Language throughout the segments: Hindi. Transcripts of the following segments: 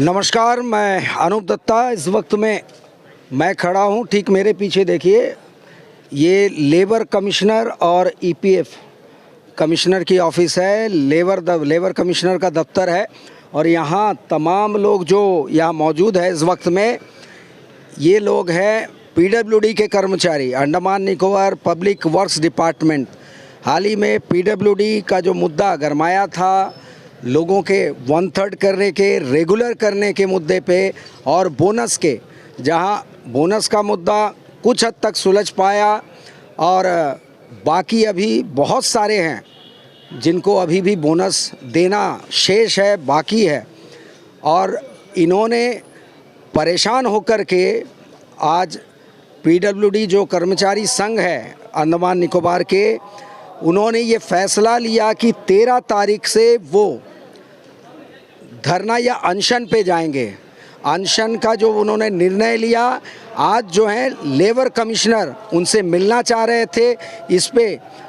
नमस्कार, मैं अनूप दत्ता। इस वक्त मैं खड़ा हूँ, ठीक मेरे पीछे देखिए, ये लेबर कमिश्नर और ईपीएफ कमिश्नर की ऑफिस है। लेबर कमिश्नर का दफ्तर है और यहाँ तमाम लोग जो यहाँ मौजूद है इस वक्त में, ये लोग हैं पीडब्ल्यूडी के कर्मचारी, Andaman Nicobar public works department. हाल ही में पीडब्ल्यूडी का जो मुद्दा गरमाया था, लोगों के 1/3 करने के, रेगुलर करने के मुद्दे पे और बोनस के, जहां बोनस का मुद्दा कुछ हद तक सुलझ पाया और बाकी अभी बहुत सारे हैं जिनको अभी भी बोनस देना शेष है, बाकी है। और इन्होंने परेशान होकर के आज पीडब्ल्यूडी जो कर्मचारी संघ है अंडमान निकोबार के, उन्होंने ये फैसला लिया कि 13 तारीख से वो धरना या अनशन पे जाएंगे। अनशन का जो उन्होंने निर्णय लिया, आज जो है लेबर कमिश्नर उनसे मिलना चाह रहे थे,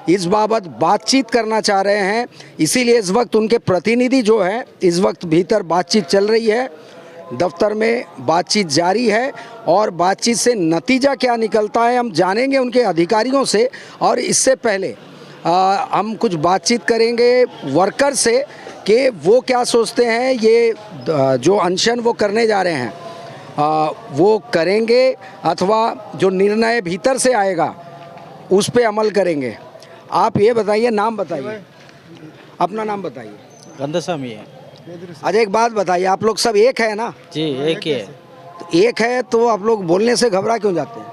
इस बाबत बातचीत करना चाह रहे हैं। इसीलिए इस वक्त उनके प्रतिनिधि जो है, इस वक्त भीतर बातचीत चल रही है, दफ्तर में बातचीत जारी है और बातचीत से नतीजा क्या निकलता है हम जानेंगे उनके अधिकारियों से। और इससे पहले हम कुछ बातचीत करेंगे वर्कर से कि वो क्या सोचते हैं, ये जो अनशन वो करने जा रहे हैं वो करेंगे अथवा जो निर्णय भीतर से आएगा उस पे अमल करेंगे। आप ये बताइए, नाम बताइए, अपना नाम बताइए। गंदास्वामी है। अच्छा, एक बात बताइए, आप लोग सब एक है ना? जी एक ही है। तो एक है तो आप लोग बोलने से घबरा क्यों जाते हैं?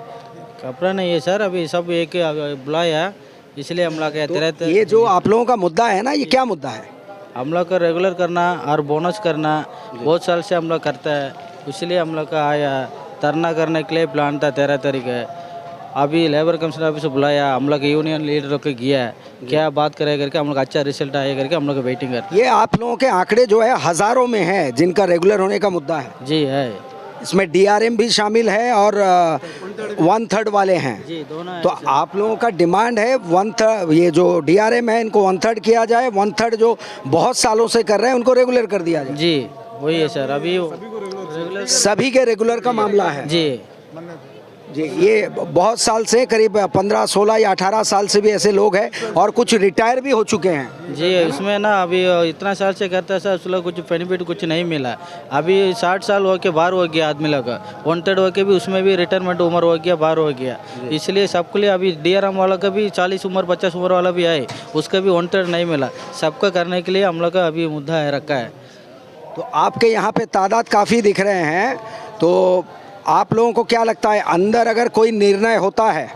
कपड़ा नहीं है सर, अभी सब एक ही बुलाया, इसलिए हम लोग कहते रहते। ये जो आप लोगों का मुद्दा है ना, ये क्या मुद्दा है? हम लोग का रेगुलर करना और बोनस करना बहुत साल से हम लोग करते हैं, इसलिए हम लोग का आया धरना करने के लिए प्लान था 13 तारीख है। अभी लेबर कमिश्नर ऑफिस से बुलाया, हम लोग यूनियन लीडर को किया, क्या बात करे करके हम लोग अच्छा रिजल्ट आए करके हम लोग वेटिंग करते। ये आप लोगों के आंकड़े जो है हज़ारों में है जिनका रेगुलर होने का मुद्दा है। जी है, इसमें डीआरएम भी शामिल है और 1/3 वाले हैं। जी दोनों तो आप लोगों का डिमांड है 1/3, ये जो डीआरएम है इनको 1/3 किया जाए, 1/3 जो बहुत सालों से कर रहे हैं उनको रेगुलर कर दिया जाए। जी वही है सर, अभी रेगुलर सभी के रेगुलर का मामला है जी। जी। ये बहुत साल से, करीब 15, 16 या 18 साल से भी ऐसे लोग हैं और कुछ रिटायर भी हो चुके हैं। जी इसमें ना अभी इतना साल से करता है सर, उसको कुछ बेनिफिट कुछ नहीं मिला। अभी 60 साल हो के बाहर हो गया आदमी लोग, 1/3 हो के भी उसमें भी रिटायरमेंट उम्र हो गया, बाहर हो गया। इसलिए सबके लिए अभी डीआरएम वाला का भी 40 उम्र 50 उम्र वाला भी आए, उसका भी 1/3 नहीं मिला। सबका करने के लिए हम लोग का अभी मुद्दा है रखा है। तो आपके यहाँ पे तादाद काफ़ी दिख रहे हैं, तो आप लोगों को क्या लगता है, अंदर अगर कोई निर्णय होता है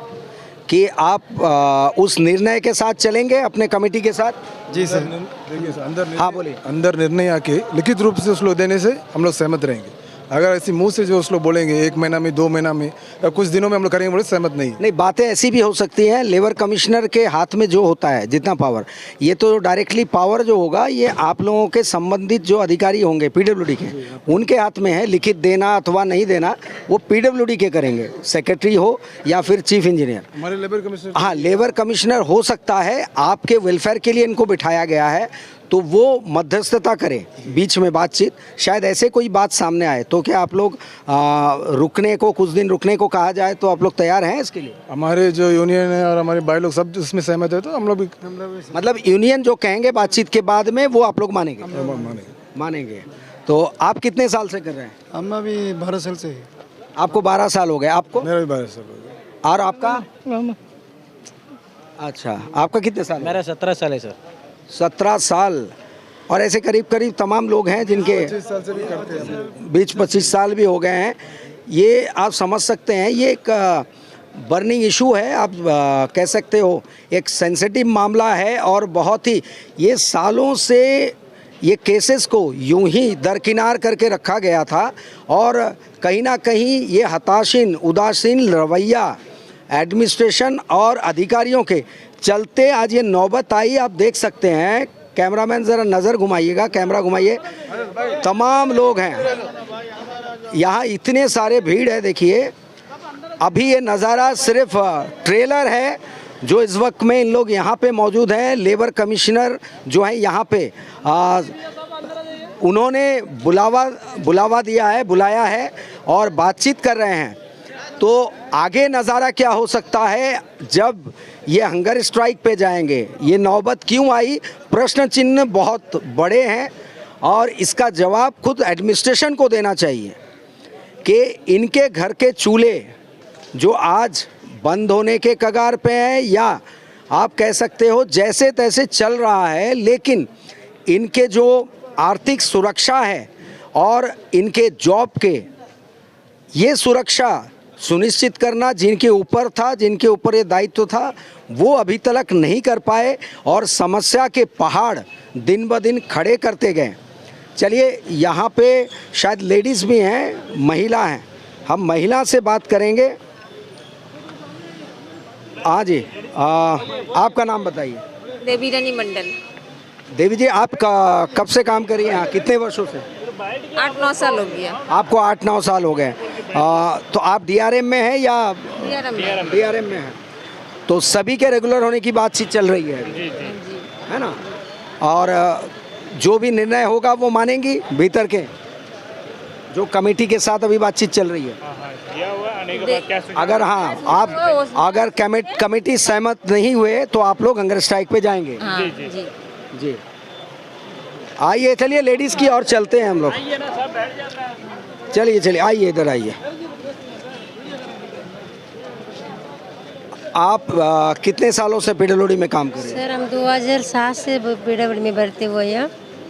कि आप उस निर्णय के साथ चलेंगे अपने कमेटी के साथ? जी सर, देखिए सर, अंदर हाँ बोलिए। अंदर निर्णय आके लिखित रूप से उस लोग देने से हम लोग सहमत रहेंगे। अगर ऐसी मुंह से जो उस लोग बोलेंगे 1 महीना में, 2 महीना में या कुछ दिनों में हम लोग करेंगे, बोले सहमत नहीं। बातें ऐसी भी हो सकती हैं, लेबर कमिश्नर के हाथ में जो होता है जितना पावर, ये तो डायरेक्टली पावर जो होगा ये आप लोगों के संबंधित जो अधिकारी होंगे पीडब्ल्यूडी के, उनके हाथ में है। लिखित देना अथवा नहीं देना वो पीडब्ल्यूडी के करेंगे, सेक्रेटरी हो या फिर चीफ इंजीनियर। हमारे लेबर कमिश्नर, हाँ, लेबर कमिश्नर हो सकता है, आपके वेलफेयर के लिए इनको बिठाया गया है, तो वो मध्यस्थता करें बीच में बातचीत। शायद ऐसे कोई बात सामने आए तो क्या आप लोग रुकने को, कुछ दिन रुकने को कहा जाए तो आप लोग तैयार हैं इसके लिए? हमारे जो यूनियन है और हमारे भाई लोग सब उसमें सहमत है, तो हम लोग भी मतलब यूनियन जो कहेंगे बातचीत के बाद में वो आप लोग मानेंगे? मानेंगे। तो आप कितने साल से कर रहे हैं? हम अभी 12 साल से। आपको 12 साल हो गए? आपको? मेरा भी 12 साल हो गया। और आपका? अच्छा, आपका कितने साल? मेरा 17 साल है सर। 17 साल। और ऐसे करीब करीब तमाम लोग हैं जिनके 25 साल से भी करते हैं। 20-25 साल भी हो गए हैं। ये आप समझ सकते हैं, ये एक बर्निंग इशू है, आप कह सकते हो, एक सेंसिटिव मामला है और बहुत ही, ये सालों से ये केसेस को यूं ही दरकिनार करके रखा गया था और कहीं ना कहीं ये हताशीन, उदासीन रवैया एडमिनिस्ट्रेशन और अधिकारियों के चलते आज ये नौबत आई। आप देख सकते हैं, कैमरामैन ज़रा नज़र घुमाइएगा, कैमरा घुमाइए, तमाम लोग हैं यहाँ, इतने सारे भीड़ है। देखिए अभी ये नज़ारा सिर्फ ट्रेलर है जो इस वक्त में इन लोग यहाँ पे मौजूद हैं। लेबर कमिश्नर जो है यहाँ पे उन्होंने बुलाया है और बातचीत कर रहे हैं। तो आगे नज़ारा क्या हो सकता है जब ये हंगर स्ट्राइक पे जाएंगे, ये नौबत क्यों आई, प्रश्न चिन्ह बहुत बड़े हैं और इसका जवाब खुद एडमिनिस्ट्रेशन को देना चाहिए कि इनके घर के चूल्हे जो आज बंद होने के कगार पे हैं या आप कह सकते हो जैसे तैसे चल रहा है, लेकिन इनके जो आर्थिक सुरक्षा है और इनके जॉब के ये सुरक्षा सुनिश्चित करना जिनके ऊपर था, जिनके ऊपर ये दायित्व था, वो अभी तक नहीं कर पाए और समस्या के पहाड़ दिन ब दिन खड़े करते गए। चलिए यहाँ पे शायद लेडीज़ भी हैं, महिला हैं, हम महिला से बात करेंगे। हाँ जी, आपका नाम बताइए। देवी रानी मंडल। देवी जी, आप कब से काम कर रही हैं यहाँ, कितने वर्षों से? 8-9 साल हो गया। आपको 8-9 साल हो गए। तो आप डीआरएम में हैं या? डीआरएम में हैं। तो सभी के रेगुलर होने की बातचीत चल रही है, है ना? और जो भी निर्णय होगा वो मानेंगी भीतर के, जो कमेटी के साथ अभी बातचीत चल रही है। अगर हाँ, आप अगर कमेटी सहमत नहीं हुए तो आप लोग हंगर स्ट्राइक पे जाएंगे। हाँ, जी। जी, आइए, चलिए लेडीज़ की और चलते हैं हम लोग। चलिए आइए, इधर आइए। आप कितने सालों से पीडब्ल्यूडी में काम कर रहे हैं? सर हम 2007 से पीडब्ल्यूडी में भर्ती हुए हैं।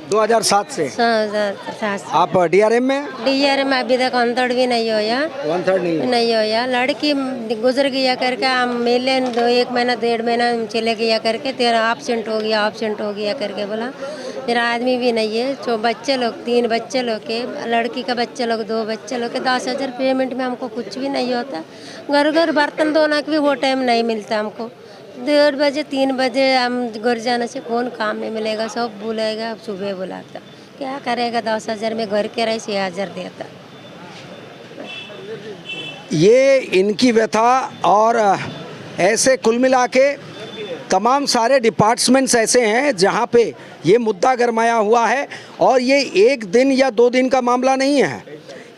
2007 से? 2007 से। आप डीआरएम में? डीआरएम में अभी तक 1/3 भी नहीं होया। 1/3 नहीं होया। लड़की गुजर गया करके हम मिले 1 महीना 1.5 महीना चले गया करके, तेरा एब्सेंट हो गया करके बोला। मेरा आदमी भी नहीं है, जो बच्चे लोग 3 बच्चे लोग के, लड़की का बच्चे लोग 2 बच्चे लोग के 10,000 पेमेंट में हमको कुछ भी नहीं होता। घर बर्तन धोना का भी वो टाइम नहीं मिलता हमको। 1:30 बजे 3 बजे हम घर जाने से कौन काम में मिलेगा, सब बुलाएगा, सुबह बुलाता, क्या करेगा। 10,000 में घर के रहे 6,000 देता। ये इनकी व्यथा और ऐसे कुल मिला के तमाम सारे डिपार्टमेंट्स ऐसे हैं जहाँ पे ये मुद्दा गरमाया हुआ है और ये 1 दिन या 2 दिन का मामला नहीं है,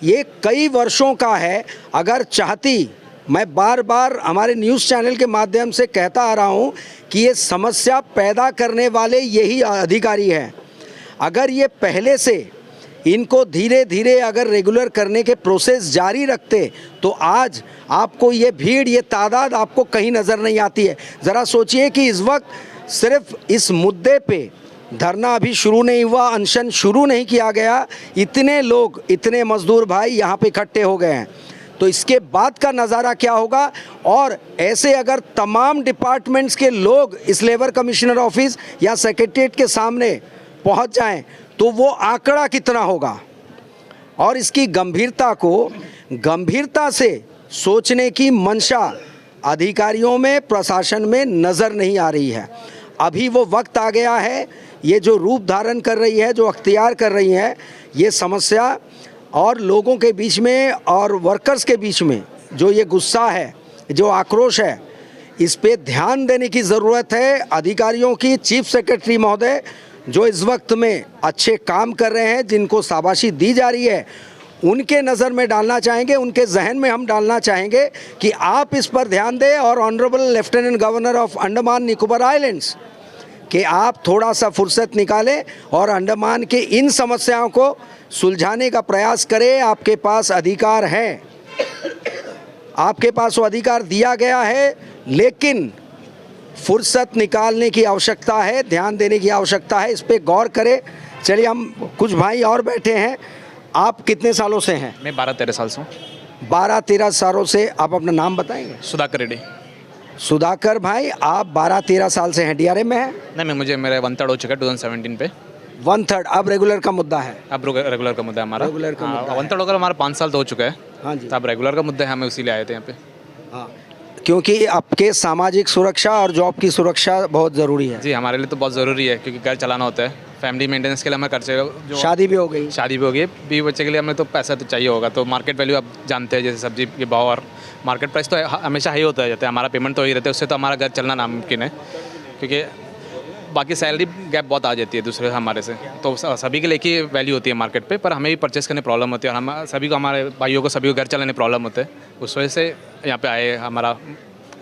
ये कई वर्षों का है। अगर चाहती, मैं बार बार हमारे न्यूज़ चैनल के माध्यम से कहता आ रहा हूँ कि ये समस्या पैदा करने वाले यही अधिकारी हैं। अगर ये पहले से इनको धीरे धीरे अगर रेगुलर करने के प्रोसेस जारी रखते तो आज आपको ये भीड़, ये तादाद आपको कहीं नज़र नहीं आती है। ज़रा सोचिए कि इस वक्त सिर्फ इस मुद्दे पे धरना अभी शुरू नहीं हुआ, अनशन शुरू नहीं किया गया, इतने लोग, इतने मजदूर भाई यहाँ पे इकट्ठे हो गए हैं। तो इसके बाद का नज़ारा क्या होगा? और ऐसे अगर तमाम डिपार्टमेंट्स के लोग इस लेबर कमिश्नर ऑफिस या सेक्रेटरीट के सामने पहुंच जाएं तो वो आंकड़ा कितना होगा? और इसकी गंभीरता से सोचने की मंशा अधिकारियों में, प्रशासन में नज़र नहीं आ रही है। अभी वो वक्त आ गया है, ये जो रूप धारण कर रही है, जो अख्तियार कर रही है, ये समस्या और लोगों के बीच में और वर्कर्स के बीच में जो ये गुस्सा है, जो आक्रोश है, इस पे ध्यान देने की ज़रूरत है। अधिकारियों की, चीफ सेक्रेटरी महोदय जो इस वक्त में अच्छे काम कर रहे हैं, जिनको शाबाशी दी जा रही है, उनके नज़र में डालना चाहेंगे, उनके जहन में हम डालना चाहेंगे कि आप इस पर ध्यान दें। और honourable lieutenant governor of Andaman Nicobar islands कि आप थोड़ा सा फुर्सत निकालें और अंडमान के इन समस्याओं को सुलझाने का प्रयास करें। आपके पास अधिकार है, आपके पास वो अधिकार दिया गया है, लेकिन फुर्सत निकालने की आवश्यकता है, ध्यान देने की आवश्यकता है, इस पे गौर करें। चलिए, हम कुछ भाई और बैठे हैं। आप कितने सालों से हैं? मैं 12-13 साल से हूँ। 12-13 सालों से। आप अपना नाम बताएंगे? सुधाकर रेड्डी। सुधाकर भाई, आप 12-13 साल से हैं, डीआरएम में हैं? नहीं, मुझे मेरा 1/3 हो चुका है 2017 पे। 1/3 अब रेगुलर का मुद्दा है? अब रेगुलर का मुद्दा है हमारा। रेगुलर का मुद्दा 1/3 होकर हमारा 5 साल तो हो चुका है। हाँ जी। तो अब रेगुलर का मुद्दा है, हमें उसी लिए आए थे यहाँ पे। हाँ, क्योंकि आपके सामाजिक सुरक्षा और जॉब की सुरक्षा बहुत ज़रूरी है। जी, हमारे लिए तो बहुत ज़रूरी है, क्योंकि घर चलाना होता है, फैमिली मेंटेनेंस के लिए हमें खर्चे, जो शादी भी हो गई, शादी भी हो गई, बीवी बच्चे के लिए हमें तो पैसा तो चाहिए होगा। तो मार्केट वैल्यू आप जानते हैं, जैसे सब्जी के भाव और मार्केट प्राइस तो हमेशा हाई होता है, जैसे हमारा पेमेंट तो ही रहता है, उससे तो हमारा घर चलना नामुमकिन है। क्योंकि बाकी सैलरी गैप बहुत आ जाती है दूसरे हमारे से, तो सभी के लिए की वैल्यू होती है मार्केट पे, पर हमें भी परचेस करने प्रॉब्लम होती है, और हम सभी को, हमारे भाइयों को, सभी को घर चलाने प्रॉब्लम होते हैं। उस वजह से यहाँ पे आए हमारा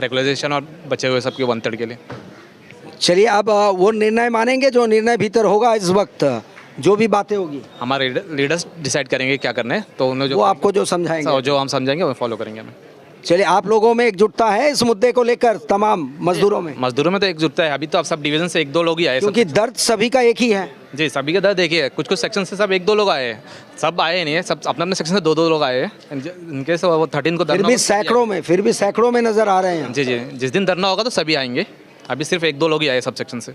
रेगुलराइजेशन और बचे हुए सबके 1/3 के लिए। चलिए अब वो निर्णय मानेंगे जो निर्णय भीतर होगा इस वक्त, जो भी बातें होगी हमारे लीडर्स डिसाइड करेंगे क्या करना है, तो उन्हें वो आपको जो समझाएंगे, जो हम समझाएंगे वो फॉलो करेंगे हमें। चलिए आप लोगों में एकजुटता है इस मुद्दे को लेकर, तमाम मजदूरों में? मजदूरों में तो एकजुटता है, अभी तो अब सब डिवीजन से 1-2 लोग ही आए, क्योंकि दर्द सभी का एक ही है। जी सभी के दर्द देखिए, कुछ कुछ सेक्शन से सब 1-2 लोग आए हैं, सब आए नहीं है, सब अपने अपने सेक्शन से 2-2 लोग आए हैं। इनके से वो 13 को फिर धरना भी सैकड़ों में नजर आ रहे हैं। जी जी, जिस दिन धरना होगा तो सभी आएंगे, अभी सिर्फ 1-2 लोग ही आए सब सेक्शन से।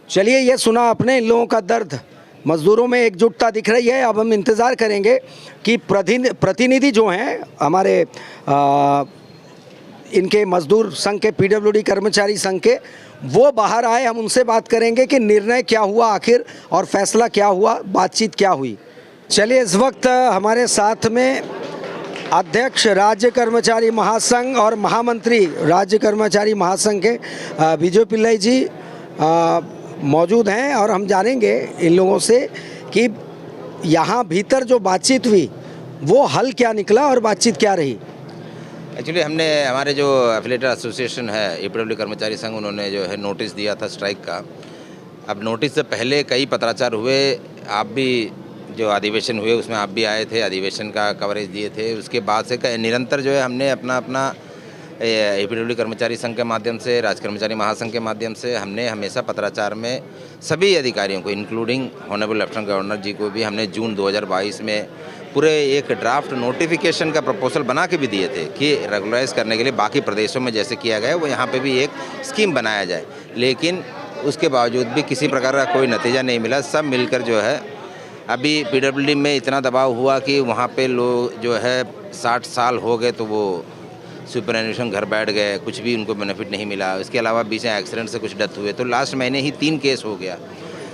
चलिए ये सुना आपने इन लोगों का दर्द, मजदूरों में एकजुटता दिख रही है। अब हम इंतज़ार करेंगे कि प्रतिनिधि जो हैं हमारे इनके मजदूर संघ के, पीडब्ल्यूडी कर्मचारी संघ के, वो बाहर आए, हम उनसे बात करेंगे कि निर्णय क्या हुआ आखिर और फैसला क्या हुआ, बातचीत क्या हुई। चलिए इस वक्त हमारे साथ में अध्यक्ष राज्य कर्मचारी महासंघ और महामंत्री राज्य कर्मचारी महासंघ के विजय पिल्लई जी मौजूद हैं, और हम जानेंगे इन लोगों से कि यहाँ भीतर जो बातचीत हुई वो हल क्या निकला और बातचीत क्या रही। एक्चुअली हमने, हमारे जो एफिलेटेड एसोसिएशन है ईपीडब्ल्यू कर्मचारी संघ, उन्होंने जो है नोटिस दिया था स्ट्राइक का। अब नोटिस से पहले कई पत्राचार हुए, आप भी जो अधिवेशन हुए उसमें आप भी आए थे, अधिवेशन का कवरेज दिए थे। उसके बाद से निरंतर जो है हमने अपना ईपीडब्ल्यू कर्मचारी संघ के माध्यम से, राज्य कर्मचारी महासंघ के माध्यम से, हमने हमेशा पत्राचार में सभी अधिकारियों को, इंक्लूडिंग ऑनरेबल लेफ्टिनेंट गवर्नर जी को भी, हमने जून 2022 में पूरे एक ड्राफ्ट नोटिफिकेशन का प्रपोजल बना के भी दिए थे कि रेगुलराइज करने के लिए बाकी प्रदेशों में जैसे किया गया है वो यहाँ पे भी एक स्कीम बनाया जाए। लेकिन उसके बावजूद भी किसी प्रकार का कोई नतीजा नहीं मिला। सब मिलकर जो है अभी पीडब्ल्यूडी में इतना दबाव हुआ कि वहाँ पे लोग जो है 60 साल हो गए तो वो सुपरएनुएशन घर बैठ गए, कुछ भी उनको बेनिफिट नहीं मिला। इसके अलावा बीच में एक्सीडेंट से कुछ डेथ हुए, तो लास्ट महीने ही 3 केस हो गया।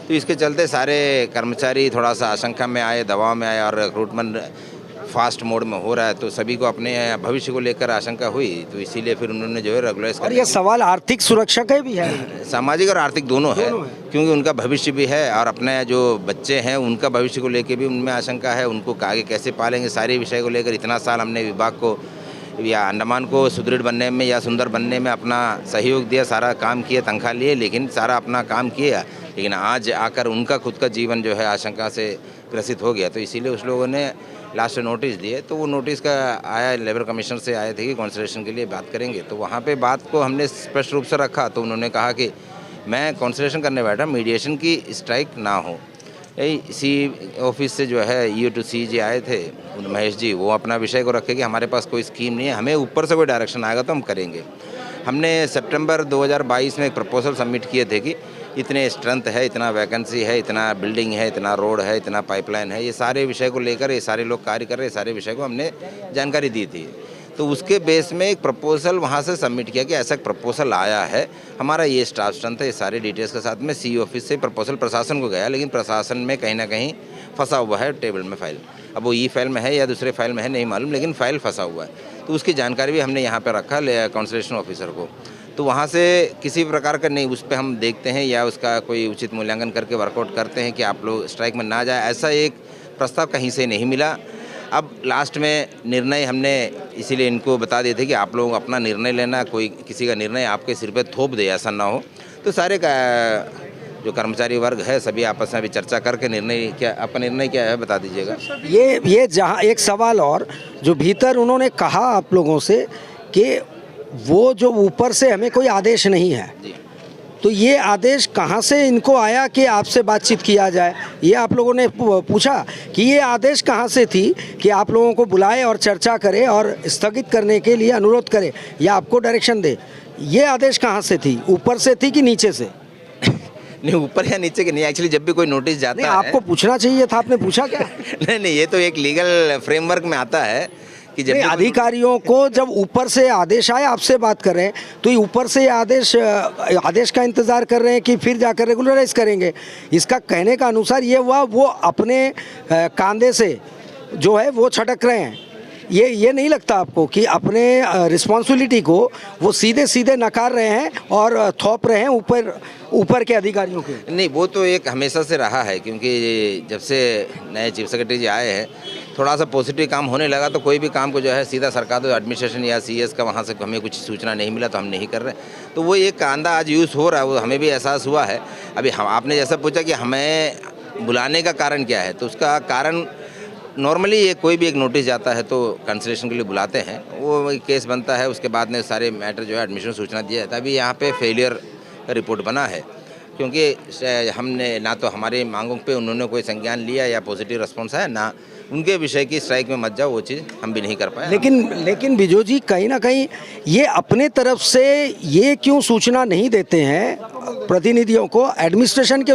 तो इसके चलते सारे कर्मचारी थोड़ा सा आशंका में आए, दबाव में आए, और रिक्रूटमेंट फास्ट मोड में हो रहा है, तो सभी को अपने भविष्य को लेकर आशंका हुई। तो इसीलिए फिर उन्होंने जो है रेगुलराइज और ये सवाल आर्थिक सुरक्षा का भी है, सामाजिक और आर्थिक दोनों है, क्योंकि उनका भविष्य भी है और अपने जो बच्चे हैं उनका भविष्य को लेकर भी उनमें आशंका है, उनको आगे कैसे पालेंगे। सारे विषय को लेकर इतना साल हमने विभाग को या अंडमान को सुदृढ़ बनने में या सुंदर बनने में अपना सहयोग दिया, सारा काम किया, तनख्वाह लिए, लेकिन सारा अपना काम किया, लेकिन आज आकर उनका खुद का जीवन जो है आशंका से ग्रसित हो गया। तो इसीलिए उस लोगों ने लास्ट नोटिस दिए। तो वो नोटिस का आया, लेबर कमीशनर से आए थे कि कॉन्सल्टेशन के लिए बात करेंगे। तो वहाँ पे बात को हमने स्पष्ट रूप से रखा। तो उन्होंने कहा कि मैं कॉन्सल्टेशन करने बैठा, मीडिएशन की स्ट्राइक ना हो। इसी ऑफिस से जो है ईओ टू सी जी आए थे महेश जी, वो अपना विषय को रखे कि हमारे पास कोई स्कीम नहीं है, हमें ऊपर से कोई डायरेक्शन आएगा तो हम करेंगे। हमने सितंबर 2022 में एक प्रपोजल सबमिट किए थे कि इतने स्ट्रेंथ है, इतना वैकेंसी है, इतना बिल्डिंग है, इतना रोड है, इतना पाइपलाइन है, ये सारे विषय को लेकर ये सारे लोग कार्य कर रहे हैं, सारे विषय को हमने जानकारी दी थी। तो उसके बेस में एक प्रपोजल वहाँ से सबमिट किया कि ऐसा एक प्रपोजल आया है, हमारा ये स्टाफ स्ट्रेंथ है, ये सारे डिटेल्स के साथ में सी ऑफिस से प्रपोजल प्रशासन को गया, लेकिन प्रशासन में कहीं ना कहीं फंसा हुआ है टेबल में फाइल। अब वो ई फाइल में है या दूसरे फाइल में है नहीं मालूम, लेकिन फाइल फंसा हुआ है। तो उसकी जानकारी भी हमने यहाँ पर रखा काउंसलेशन ऑफिसर को। तो वहाँ से किसी प्रकार का नहीं, उस पर हम देखते हैं या उसका कोई उचित मूल्यांकन करके वर्कआउट करते हैं कि आप लोग स्ट्राइक में ना जाए, ऐसा एक प्रस्ताव कहीं से नहीं मिला। अब लास्ट में निर्णय हमने इसीलिए इनको बता दिए थे कि आप लोग अपना निर्णय लेना, कोई किसी का निर्णय आपके सिर पे थोप दे, ऐसा ना हो। तो सारे का जो कर्मचारी वर्ग है सभी आपस में अभी चर्चा करके निर्णय क्या, आपका निर्णय क्या है बता दीजिएगा। ये जहाँ एक सवाल और जो भीतर उन्होंने कहा आप लोगों से कि वो जो ऊपर से हमें कोई आदेश नहीं है, तो ये आदेश कहाँ से इनको आया कि आपसे बातचीत किया जाए? ये आप लोगों ने पूछा कि ये आदेश कहाँ से थी कि आप लोगों को बुलाए और चर्चा करे और स्थगित करने के लिए अनुरोध करे या आपको डायरेक्शन दे? ये आदेश कहाँ से थी, ऊपर से थी कि नीचे से? नहीं, ऊपर या नीचे के नहीं, एक्चुअली जब भी कोई नोटिस जाता है आपको पूछना चाहिए था, आपने पूछा क्या? नहीं, ये तो एक लीगल फ्रेमवर्क में आता है कि जब अधिकारियों को जब ऊपर से आदेश आए, आपसे बात कर रहे हैं तो ये ऊपर से आदेश का इंतज़ार कर रहे हैं कि फिर जाकर रेगुलराइज करेंगे। इसका कहने का अनुसार ये हुआ वो अपने कांधे से जो है वो छटक रहे हैं। ये नहीं लगता आपको कि अपने रिस्पॉन्सिबिलिटी को वो सीधे सीधे नकार रहे हैं और थोप रहे हैं ऊपर के अधिकारियों के? नहीं, वो तो एक हमेशा से रहा है, क्योंकि जब से नए चीफ सेक्रेटरी जी आए हैं थोड़ा सा पॉजिटिव काम होने लगा, तो कोई भी काम को जो है सीधा सरकार दो, एडमिनिस्ट्रेशन या सीएस का वहाँ से हमें कुछ सूचना नहीं मिला तो हम नहीं कर रहे। तो वो एक कांदा आज यूज़ हो रहा है, वो हमें भी एहसास हुआ है। अभी हम आपने जैसा पूछा कि हमें बुलाने का कारण क्या है, तो उसका कारण नॉर्मली ये कोई भी एक नोटिस जाता है तो कैंसिलेशन के लिए बुलाते हैं, वो एक केस बनता है, उसके बाद में सारे मैटर जो है एडमिशन सूचना दिया जाता है। अभी यहाँ पे फेलियर का रिपोर्ट बना है, क्योंकि हमने ना तो हमारे मांगों पे उन्होंने कोई संज्ञान लिया या पॉजिटिव रिस्पॉन्स है, ना उनके विषय की स्ट्राइक में मत जाओ, वो चीज़ हम भी नहीं कर पाए। लेकिन बिजो जी, कहीं ना कहीं ये अपने तरफ से ये क्यों सूचना नहीं देते हैं प्रतिनिधियों को, एडमिनिस्ट्रेशन के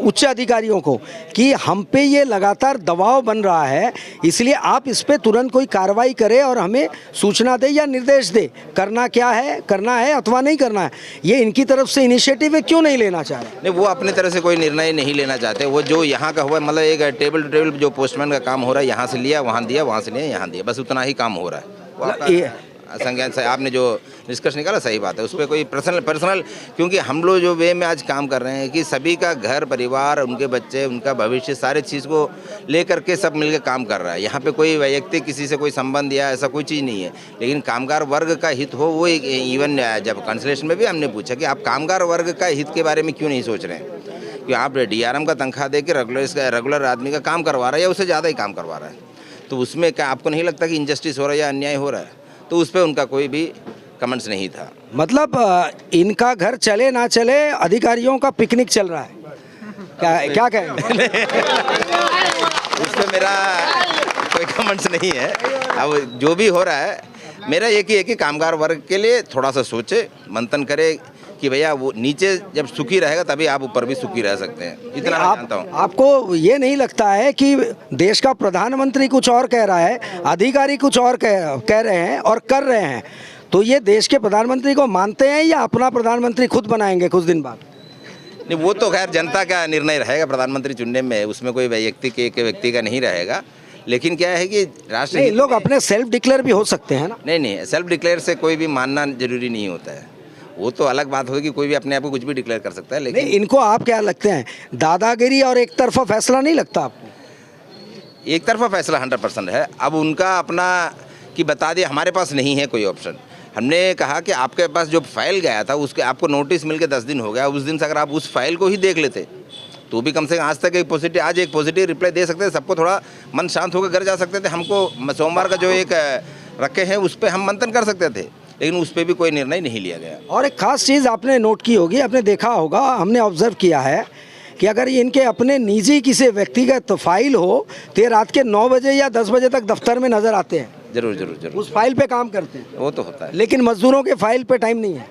उच्च अधिकारियों को, कि हम पे ये लगातार दबाव बन रहा है, इसलिए आप इस पे तुरंत कोई कार्रवाई करें और हमें सूचना दे या निर्देश दे, करना क्या है, करना है अथवा नहीं करना है। ये इनकी तरफ से इनिशिएटिव क्यों नहीं लेना चाह रहे? नहीं, वो अपनी तरफ से कोई निर्णय नहीं लेना चाहते। वो जो यहाँ का हुआ, मतलब एक टेबल टू टेबल जो पोस्टमैन का काम हो रहा है, यहाँ से लिया वहाँ दिया, वहाँ से लिया यहाँ दिया, बस उतना ही काम हो रहा है। वो आपका संज्ञान से आपने जो निष्कर्ष निकाला सही बात है, उस पर कोई पर्सनल क्योंकि हम लोग जो वे में आज काम कर रहे हैं कि सभी का घर परिवार, उनके बच्चे, उनका भविष्य, सारे चीज़ को लेकर के सब मिलकर काम कर रहा है। यहाँ पे कोई वैयक्तिक किसी से कोई संबंध या ऐसा कोई चीज़ नहीं है, लेकिन कामगार वर्ग का हित हो, वो इवन जब कैंसिलेशन में भी हमने पूछा कि आप कामगार वर्ग का हित के बारे में क्यों नहीं सोच रहे हैं, कि आप डीआरएम का तनख्वाह दे के रेगुलर आदमी का काम करवा रहा है या उससे ज़्यादा ही काम करवा रहा है, तो उसमें क्या आपको नहीं लगता कि इनजस्टिस हो रहा है या अन्याय हो रहा है? तो उस पर उनका कोई भी कमेंट्स नहीं था। मतलब इनका घर चले ना चले, अधिकारियों का पिकनिक चल रहा है, क्या कहेंगे? उस पर मेरा कोई कमेंट्स नहीं है। अब जो भी हो रहा है, मेरा एक ही है कि कामगार वर्ग के लिए थोड़ा सा सोचे, मंथन करे कि भैया वो नीचे जब सुखी रहेगा तभी आप ऊपर भी सुखी रह सकते हैं, इतना मैं जानता हूँ। आपको ये नहीं लगता है कि देश का प्रधानमंत्री कुछ और कह रहा है, अधिकारी कुछ और कह रहे हैं और कर रहे हैं, तो ये देश के प्रधानमंत्री को मानते हैं या अपना प्रधानमंत्री खुद बनाएंगे कुछ दिन बाद? नहीं, वो तो खैर जनता का निर्णय रहेगा प्रधानमंत्री चुनने में, उसमें कोई वैयक्तिक एक व्यक्ति का नहीं रहेगा। लेकिन क्या है कि राष्ट्र लोग अपने सेल्फ डिक्लेयर भी हो सकते हैं ना? नहीं, सेल्फ डिक्लेयर से कोई भी मानना जरूरी नहीं होता है, वो तो अलग बात होगी, कोई भी अपने आप को कुछ भी डिक्लेयर कर सकता है। लेकिन नहीं, इनको आप क्या लगते हैं, दादागिरी और एक तरफा फैसला नहीं लगता आपको? एक तरफा फैसला 100% है। अब उनका अपना कि बता दिया हमारे पास नहीं है कोई ऑप्शन। हमने कहा कि आपके पास जो फाइल गया था उसके आपको नोटिस मिल के 10 दिन हो गया, उस दिन से अगर आप उस फाइल को ही देख लेते तो भी कम से कम आज तक एक पॉजिटिव रिप्लाई दे सकते थे, सबको थोड़ा मन शांत होकर घर जा सकते थे। हमको सोमवार का जो एक रखे हैं उस पर हम मंथन कर सकते थे, लेकिन उस पर भी कोई निर्णय नहीं लिया गया। और एक खास चीज़ आपने नोट की होगी, आपने देखा होगा, हमने ऑब्जर्व किया है कि अगर इनके अपने निजी किसी व्यक्तिगत फाइल हो तो ये रात के 9 बजे या 10 बजे तक दफ्तर में नजर आते हैं। जरूर उस फाइल पे काम करते हैं, वो तो होता है, लेकिन मजदूरों के फाइल पे टाइम नहीं है,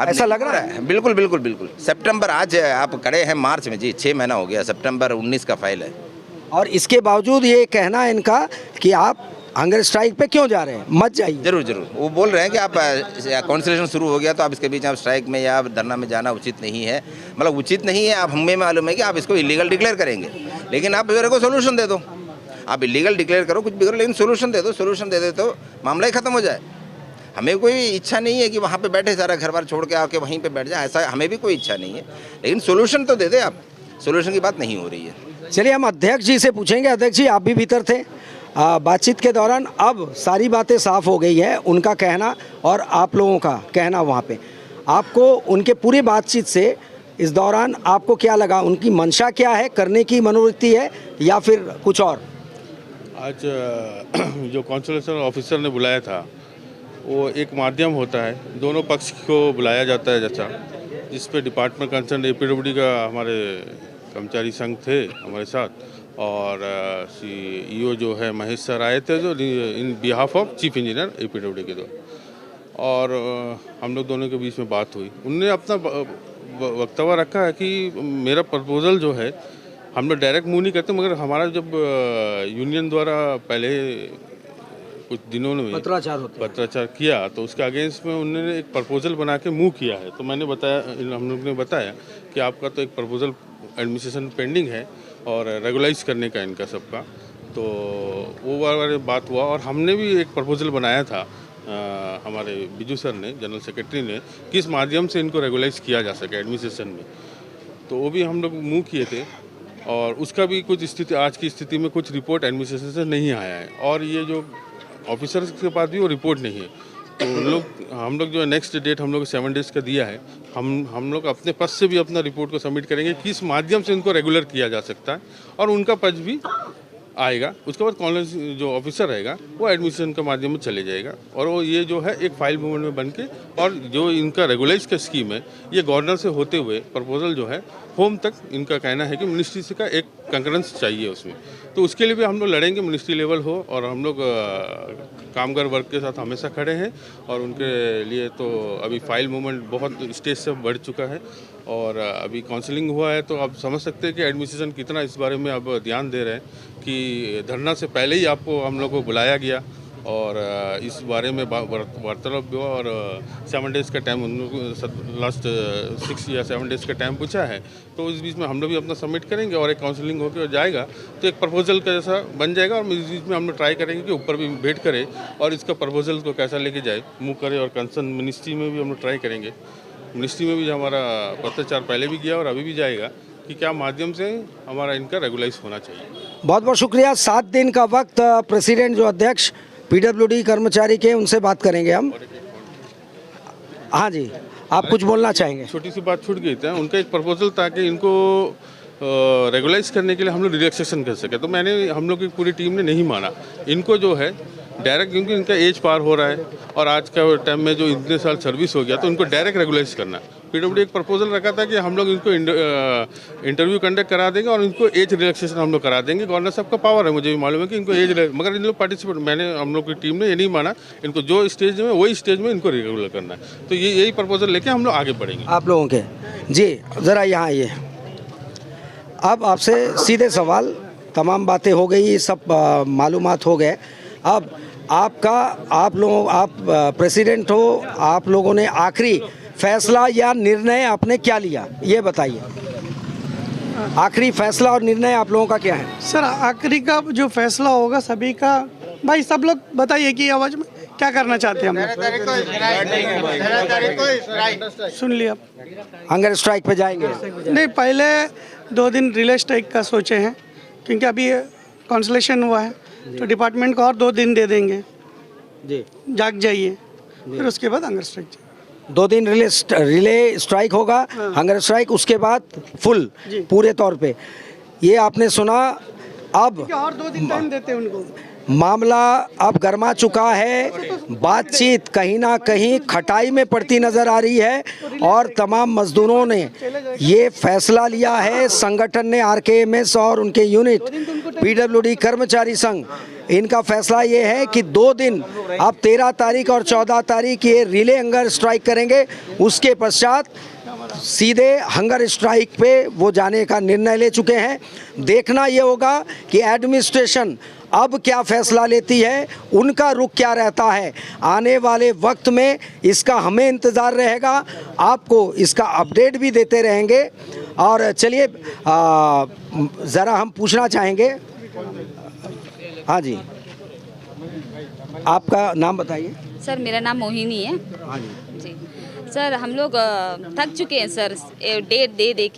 ऐसा लग रहा है। बिल्कुल। सितंबर, आज आप खड़े हैं मार्च में जी, 6 महीना हो गया, सितंबर 19 का फाइल है। और इसके बावजूद ये कहना है इनका कि आप हंगर स्ट्राइक पे क्यों जा रहे हैं, मत जाइए। जरूर वो बोल रहे हैं कि आप काउंसिलेशन शुरू हो गया तो आप इसके बीच आप स्ट्राइक में या धरना में जाना उचित नहीं है। मतलब उचित नहीं है, आप हमें मालूम है कि आप इसको इलीगल डिक्लेयर करेंगे, लेकिन आप मेरे को सोल्यूशन दे दो। आप इलीगल डिक्लेयर करो, कुछ भी करो, लेकिन सोल्यूशन दे दो। सोल्यूशन दे दे तो मामला ही खत्म हो जाए। हमें कोई इच्छा नहीं है कि वहाँ पे बैठे सारा घर बार छोड़ के आके वहीं पे बैठ जाए, ऐसा हमें भी कोई इच्छा नहीं है, लेकिन सोल्यूशन तो दे दे आप। सोल्यूशन की बात नहीं हो रही है। चलिए हम अध्यक्ष जी से पूछेंगे। अध्यक्ष जी, आप भी भीतर थे, बातचीत के दौरान अब सारी बातें साफ हो गई है, उनका कहना और आप लोगों का कहना वहाँ पे। आपको उनके पूरी बातचीत से इस दौरान आपको क्या लगा, उनकी मंशा क्या है, करने की मनोवृत्ति है या फिर कुछ और? आज जो कॉन्सुलेशन ऑफिसर ने बुलाया था वो एक माध्यम होता है, दोनों पक्ष को बुलाया जाता है, जैसा जिस पे डिपार्टमेंट कंसर्न एपीडब्ल्यूडी का हमारे कर्मचारी संघ थे हमारे साथ, और CEO जो है महेश सर आए थे जो इन बिहाफ ऑफ चीफ इंजीनियर एपीडब्ल्यूडी के दो, और हम लोग दोनों के बीच में बात हुई। उनने अपना वक्तव्य रखा है कि मेरा प्रपोजल जो है हम लोग डायरेक्ट मूव नहीं करते, मगर हमारा जब यूनियन द्वारा पहले कुछ दिनों में पत्राचार किया तो उसके अगेंस्ट में उन्होंने एक प्रपोजल बना के मूव किया है। तो मैंने बताया, हम लोग ने बताया कि आपका तो एक प्रपोजल एडमिनिस्ट्रेशन पेंडिंग है और रेगुलाइज करने का इनका सबका, तो वो वाला बात हुआ और हमने भी एक प्रपोजल बनाया था हमारे बिजू सर ने, जनरल सेक्रेटरी ने, किस माध्यम से इनको रेगुलाइज किया जा सके एडमिनिस्ट्रेशन में। तो वो भी हम लोग मूव किए थे और उसका भी कुछ स्थिति, आज की स्थिति में कुछ रिपोर्ट एडमिनिस्ट्रेशन से नहीं आया है और ये जो ऑफिसर्स के पास भी वो रिपोर्ट नहीं है। तो हम लोग जो नेक्स्ट डेट हम लोग 7 डेज़ का दिया है, हम लोग अपने पक्ष से भी अपना रिपोर्ट को सबमिट करेंगे किस माध्यम से इनको रेगुलर किया जा सकता है और उनका पक्ष भी आएगा। उसके बाद कॉलेज जो ऑफिसर रहेगा वो एडमिशन के माध्यम में चले जाएगा और वो ये जो है एक फाइल मूवमेंट में बन के, और जो इनका रेगुलाइज का स्कीम है ये गवर्नर से होते हुए प्रपोजल जो है होम तक, इनका कहना है कि मिनिस्ट्री से का एक कंकरेंस चाहिए उसमें। तो उसके लिए भी हम लोग लड़ेंगे, मिनिस्ट्री लेवल हो, और हम लोग कामगार वर्ग के साथ हमेशा खड़े हैं और उनके लिए तो अभी फाइल मूवमेंट बहुत स्टेज से बढ़ चुका है और अभी काउंसलिंग हुआ है। तो आप समझ सकते हैं कि एडमिनिस्ट्रेशन कितना इस बारे में अब ध्यान दे रहे हैं कि धरना से पहले ही आपको हम लोग को बुलाया गया और इस बारे में वार्तालाप हुआ और 7 डेज़ का टाइम उन लोग लास्ट 6 या 7 डेज़ का टाइम पूछा है। तो इस बीच में हम लोग भी अपना सबमिट करेंगे और एक काउंसलिंग होकर जाएगा तो एक प्रपोजल का जैसा बन जाएगा और इस बीच में हम लोग ट्राई करेंगे कि ऊपर भी भेंट करें और इसका प्रपोजल को कैसा लेके जाए, मूव करें। और कंसर्न मिनिस्ट्री में भी हम लोग ट्राई करेंगे। मिनिस्ट्री में भी हमारा पत्राचार पहले भी गया और अभी भी जाएगा कि क्या माध्यम से हमारा इनका रेगुलाइज होना चाहिए। बहुत बहुत शुक्रिया। 7 दिन का वक्त प्रेसिडेंट जो अध्यक्ष पीडब्ल्यूडी कर्मचारी के, उनसे बात करेंगे हम। हाँ जी, आप कुछ बोलना चाहेंगे? छोटी सी बात छूट गई थी, उनका एक प्रपोजल था कि इनको रेगुलाइज करने के लिए हम लोग रिलैक्सेशन कर सके, तो हम लोग की पूरी टीम ने नहीं माना। इनको जो है डायरेक्ट, क्योंकि इनका एज पार हो रहा है और आज का टाइम में जो इतने साल सर्विस हो गया तो इनको डायरेक्ट रेगुलाइज करना। पीडब्ल्यूडी एक प्रपोजल रखा था कि हम लोग इनको इंटरव्यू कंडक्ट करा देंगे और इनको एज रिलैक्सेशन हम लोग करा देंगे। गवर्नर साहब का पावर है, मुझे भी मालूम है कि इनको एज, मगर इन लोग पार्टिसिपेट, हम लोग की टीम ने ये नहीं माना। इनको जो स्टेज में वही स्टेज में इनको रेगुलर करना है। तो यही प्रपोजल लेके हम लोग आगे बढ़ेंगे। आप लोगों के जी ज़रा यहाँ आइए। अब आपसे सीधे सवाल, तमाम बातें हो गई, सब मालूमात हो गए। अब आप प्रेसिडेंट हो, आप लोगों ने आखिरी फैसला या निर्णय आपने क्या लिया, ये बताइए। आखिरी फैसला और निर्णय आप लोगों का क्या है? सर आखिरी का जो फैसला होगा सभी का, भाई सब लोग बताइए कि आवाज़ में क्या करना चाहते हैं हम लोग। सुन लिया, हंगर स्ट्राइक पे जाएंगे? नहीं, पहले 2 दिन रिले स्ट्राइक का सोचे हैं क्योंकि अभी कॉन्सलेशन हुआ है तो डिपार्टमेंट को और 2 दिन दे देंगे जी, जाग जाइए, फिर उसके बाद हंगर स्ट्राइक। 2 दिन रिले स्ट्राइक होगा, हंगर स्ट्राइक, उसके बाद फुल पूरे तौर पे। ये आपने सुना। अब और 2 दिन टाइम देते हैं उनको। मामला अब गर्मा चुका है, बातचीत कहीं ना कहीं खटाई में पड़ती नजर आ रही है और तमाम मजदूरों ने ये फैसला लिया है, संगठन ने, आरकेएमएस और उनके यूनिट पीडब्ल्यूडी कर्मचारी संघ, इनका फैसला ये है कि 2 दिन, अब 13 तारीख और 14 तारीख ये रिले हंगर स्ट्राइक करेंगे। उसके पश्चात सीधे हंगर स्ट्राइक पे वो जाने का निर्णय ले चुके हैं। देखना ये होगा कि एडमिनिस्ट्रेशन अब क्या फैसला लेती है, उनका रुख क्या रहता है आने वाले वक्त में, इसका हमें इंतज़ार रहेगा। आपको इसका अपडेट भी देते रहेंगे। और चलिए ज़रा हम पूछना चाहेंगे, हाँ जी, आपका नाम बताइए। सर मेरा नाम मोहिनी है। हाँ जी। सर हम लोग थक चुके हैं सर, डेट दे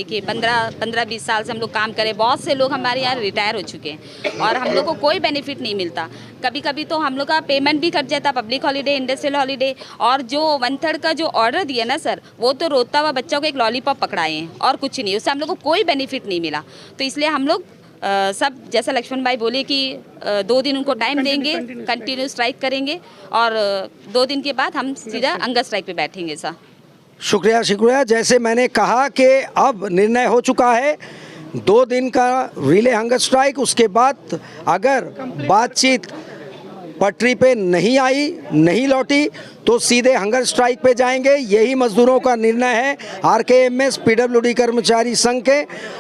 के 15-20 साल से हम लोग काम करें। बहुत से लोग हमारे यहाँ रिटायर हो चुके हैं और हम लोग को कोई बेनिफिट नहीं मिलता। कभी कभी तो हम लोग का पेमेंट भी कट जाता, पब्लिक हॉलीडे, इंडस्ट्रियल हॉलीडे। और जो 1/3 का जो ऑर्डर दिया ना सर, वो तो रोता हुआ बच्चों को एक लॉलीपॉप पकड़ाए हैं और कुछ नहीं, उससे हम लोग को कोई बेनिफिट नहीं मिला। तो इसलिए हम लोग सब, जैसा लक्ष्मण भाई बोले कि 2 दिन उनको टाइम देंगे, कंटिन्यू स्ट्राइक करेंगे और 2 दिन के बाद हम सीधा हंगर स्ट्राइक पे बैठेंगे सर। शुक्रिया। जैसे मैंने कहा कि अब निर्णय हो चुका है 2 दिन का रिले हंगर स्ट्राइक। उसके बाद अगर बातचीत पटरी पे नहीं आई, नहीं लौटी, तो सीधे हंगर स्ट्राइक पे जाएंगे। यही मजदूरों का निर्णय है, आरकेएमएस पीडब्ल्यूडी कर्मचारी संघ के।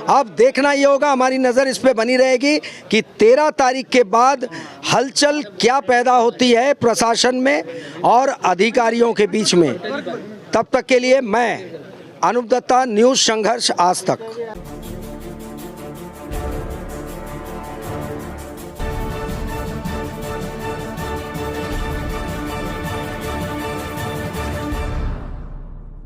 अब देखना ये होगा, हमारी नज़र इस पे बनी रहेगी कि 13 तारीख के बाद हलचल क्या पैदा होती है प्रशासन में और अधिकारियों के बीच में। तब तक के लिए मैं अनूप दत्ता, न्यूज़ संघर्ष आज तक।